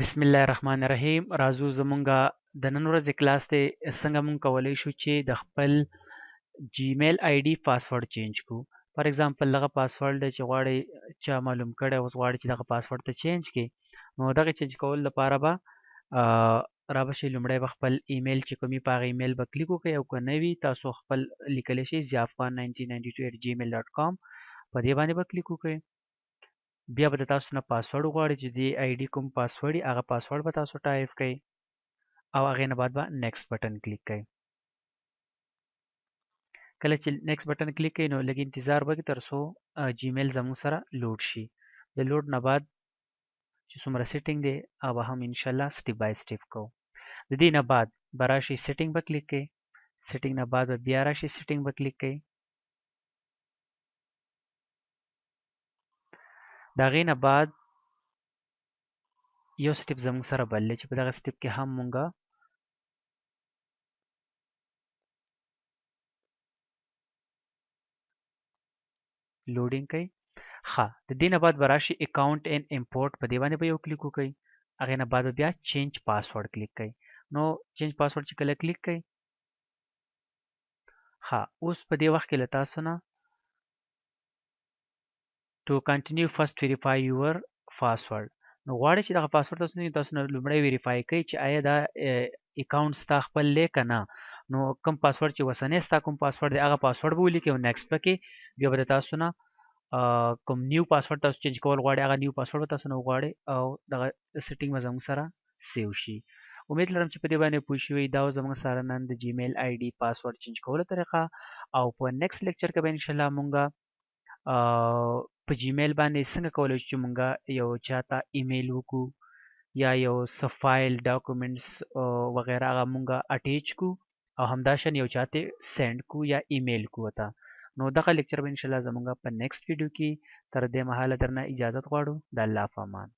بسم الله الرحمن الرحیم. راځو زمونږه د نن ورځې کلاس ته څنګه مونږ کولی شو چې د خپل جیمیل آی ډي پاسورډ چینج کړو. فار ایگزامپل دغه پاسورډ دی چې غواړئ چا معلوم کړی اوس غواړي چې دغه پاسورډ ته چینج کړي. نو دغه چینج کولو لپاره به رابشئ لومړی به خپل ایمیل چې کوم وي په هغه ایمیل به کلیک وکړئ او که نه وي تاسو خپل لیکلی شئ ziafkhan1992@gmail.com په دې باندې به کلیک وکړئ. بیا به د تاسو نه پاسورډ وغواړي چې د آی ډي کوم پاسورډ وي هغه پاسورډ به تاسو ټایپ کړئ او هغې نه بعد به نیکسټ بټن کلیک کړئ. کله چې نیکسټ بټن کلیک کړئ نو لږ انتظار وکړئ تر څو جیمیل زموږ سره لوډ شي. د لوډ نه بعد چې څومره سیټینګ دی هغه هم انشاءالله سټیپ بای سټیپ کوو. د دې نه بعد به راشئ سیټینګ به کلیک کړئ. سیټینګ نه بعد به بیا راشئ سیټینګ به کلیک کړئ. د هغې نه بعد یو سټیپ زموږ سره بل دی چې په دغه سټیپ کې هم مونږه لوډینګ کوي. ښه د دې نه بعد به راشي اکاونټ اینډ امپورټ په دې باندې به یو کلیک وکړئ. هغې نه بعد به بیا چینج پاسورډ کلیک کړئ. نو چینج پاسورډ چې کله کلیک کړئ ښه اوس په دې وخت کې له تاسو نه ټو کنټینیو فرست ویریفای یور پاسورډ نو غواړئ چې دغه پاسورډ تاسو نه لومړی ویریفای کړئ چې آیا دا اکاونټ ستا خپل دی که نه. نو کوم پاسورډ چې اوسنی ستا کوم پاسورډ دی هغه پاسورډ به ولیکئ او نیکسټ پکې بیا به د تاسو نه کوم نیو پاسورډ تاسو چینج کول غواړئ هغه نیو پاسورډ به تاسو نه وغواړئ او دغه سیټینګ به زموږ سره سیو شي. امید لرم چې په دې باندې پوه شوئ. دا زموږ سره نن د جیمیل آی ډي پاسورډ چینج کولو طریقه او په نیکسټ لیکچر کې به انشاءالله مونږه په جیمیل باندې څنګه کولی شو چې مونږه یو چاته ایمیل وکړو یا یو څه فایل ډاکومنټس وغیره هغه مونږه اټیچ کړو او همداشان یو چاته سینډ کړو یا ایمیل کړو ورته. نو دغه لیکچر به انشاءالله زمونږه په نیکسټ ویډیو کې تر دې مهاله درنه اجازت غواړو. د الله په امان.